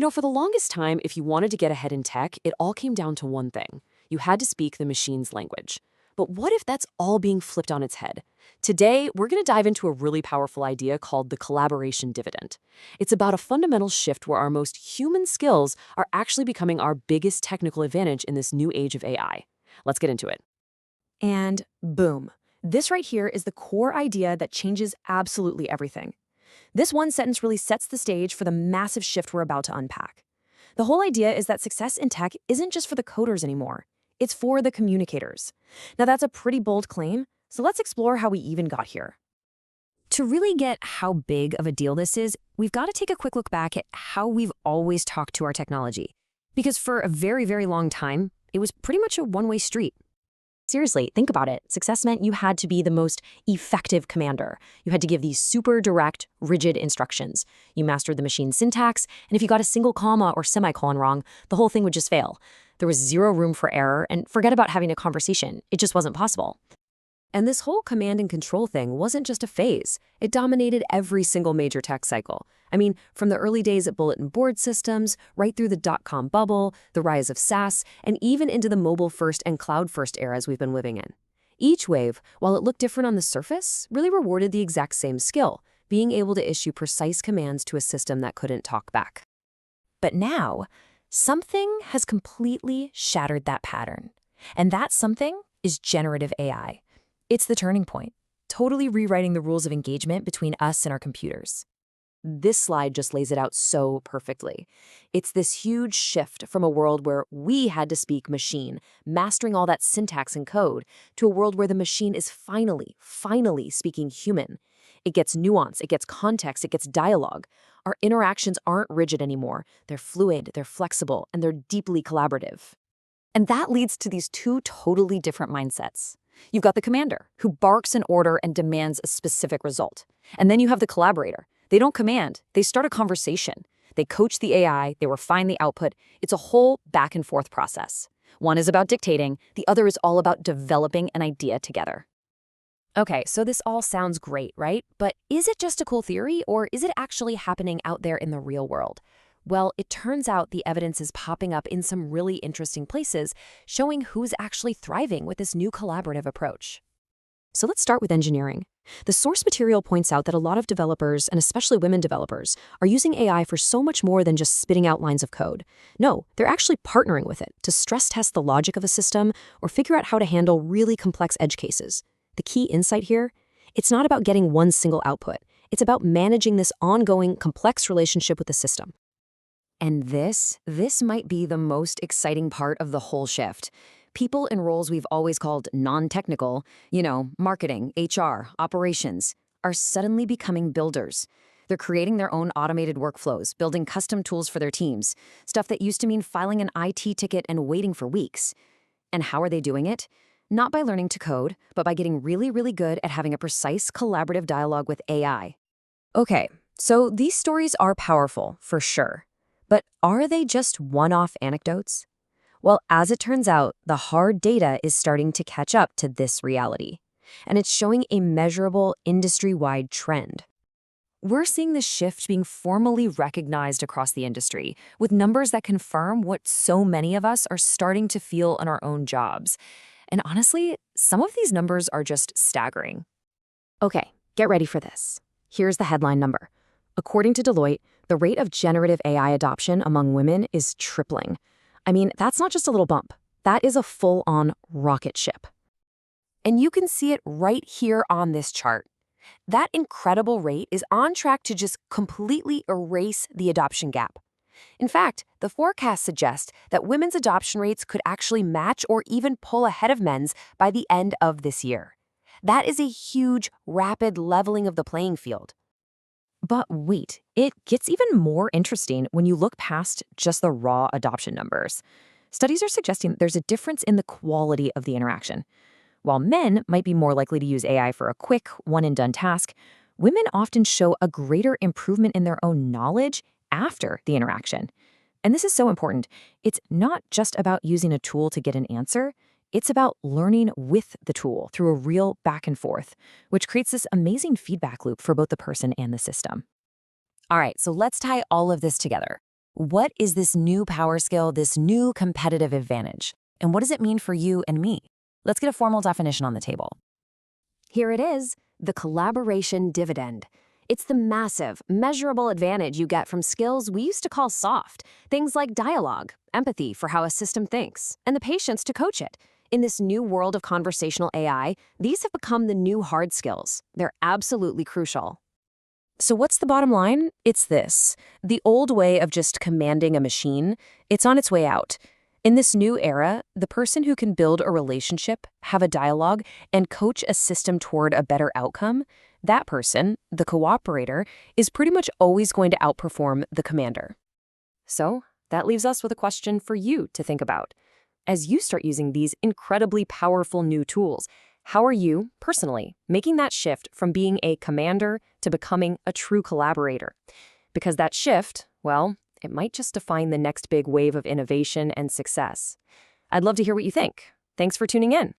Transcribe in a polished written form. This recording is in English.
For the longest time, if you wanted to get ahead in tech, it all came down to one thing. You had to speak the machine's language. But what if that's all being flipped on its head? Today, we're going to dive into a really powerful idea called the collaboration dividend. It's about a fundamental shift where our most human skills are actually becoming our biggest technical advantage in this new age of AI. Let's get into it. And boom. This right here is the core idea that changes absolutely everything. This one sentence really sets the stage for the massive shift we're about to unpack. The whole idea is that success in tech isn't just for the coders anymore. It's for the communicators. Now that's a pretty bold claim, so let's explore how we even got here. To really get how big of a deal this is, we've got to take a quick look back at how we've always talked to our technology. Because for a very, very long time, it was pretty much a one-way street. Seriously, think about it. Success meant you had to be the most effective commander. You had to give these super direct, rigid instructions. You mastered the machine's syntax, and if you got a single comma or semicolon wrong, the whole thing would just fail. There was zero room for error, and forget about having a conversation. It just wasn't possible. And this whole command and control thing wasn't just a phase. It dominated every single major tech cycle. I mean, from the early days at bulletin board systems, right through the dot-com bubble, the rise of SaaS, and even into the mobile-first and cloud-first eras we've been living in. Each wave, while it looked different on the surface, really rewarded the exact same skill, being able to issue precise commands to a system that couldn't talk back. But now, something has completely shattered that pattern. And that something is generative AI. It's the turning point, totally rewriting the rules of engagement between us and our computers. This slide just lays it out so perfectly. It's this huge shift from a world where we had to speak machine, mastering all that syntax and code, to a world where the machine is finally speaking human. It gets nuance, it gets context, it gets dialogue. Our interactions aren't rigid anymore. They're fluid, they're flexible, and they're deeply collaborative. And that leads to these two totally different mindsets. You've got the commander, who barks an order and demands a specific result. And then you have the collaborator. They don't command, they start a conversation. They coach the AI, they refine the output. It's a whole back and forth process. One is about dictating, the other is all about developing an idea together. Okay, so this all sounds great, right? But is it just a cool theory, or is it actually happening out there in the real world? Well, it turns out the evidence is popping up in some really interesting places, showing who's actually thriving with this new collaborative approach. So let's start with engineering. The source material points out that a lot of developers, and especially women developers, are using AI for so much more than just spitting out lines of code. No, they're actually partnering with it to stress test the logic of a system or figure out how to handle really complex edge cases. The key insight here? It's not about getting one single output. It's about managing this ongoing, complex relationship with the system. And this might be the most exciting part of the whole shift. People in roles we've always called non-technical, marketing, HR, operations, are suddenly becoming builders. They're creating their own automated workflows, building custom tools for their teams, stuff that used to mean filing an IT ticket and waiting for weeks. And how are they doing it? Not by learning to code, but by getting really, really good at having a precise collaborative dialogue with AI. Okay, so these stories are powerful, for sure. But are they just one-off anecdotes? Well, as it turns out, the hard data is starting to catch up to this reality. And it's showing a measurable industry-wide trend. We're seeing this shift being formally recognized across the industry, with numbers that confirm what so many of us are starting to feel in our own jobs. And honestly, some of these numbers are just staggering. Okay, get ready for this. Here's the headline number. According to Deloitte, the rate of generative AI adoption among women is tripling. I mean, that's not just a little bump. That is a full-on rocket ship. And you can see it right here on this chart. That incredible rate is on track to just completely erase the adoption gap. In fact, the forecasts suggest that women's adoption rates could actually match or even pull ahead of men's by the end of this year. That is a huge, rapid leveling of the playing field. But wait, it gets even more interesting when you look past just the raw adoption numbers. Studies are suggesting there's a difference in the quality of the interaction. While men might be more likely to use AI for a quick, one-and-done task, women often show a greater improvement in their own knowledge after the interaction. And this is so important. It's not just about using a tool to get an answer. It's about learning with the tool through a real back and forth, which creates this amazing feedback loop for both the person and the system. All right, so let's tie all of this together. What is this new power skill, this new competitive advantage? And what does it mean for you and me? Let's get a formal definition on the table. Here it is, the collaboration dividend. It's the massive, measurable advantage you get from skills we used to call soft, things like dialogue, empathy for how a system thinks, and the patience to coach it. In this new world of conversational AI, these have become the new hard skills. They're absolutely crucial. So what's the bottom line? It's this. The old way of just commanding a machine, it's on its way out. In this new era, the person who can build a relationship, have a dialogue, and coach a system toward a better outcome, that person, the cooperator, is pretty much always going to outperform the commander. So that leaves us with a question for you to think about. As you start using these incredibly powerful new tools, how are you, personally, making that shift from being a commander to becoming a true collaborator? Because that shift, well, it might just define the next big wave of innovation and success. I'd love to hear what you think. Thanks for tuning in.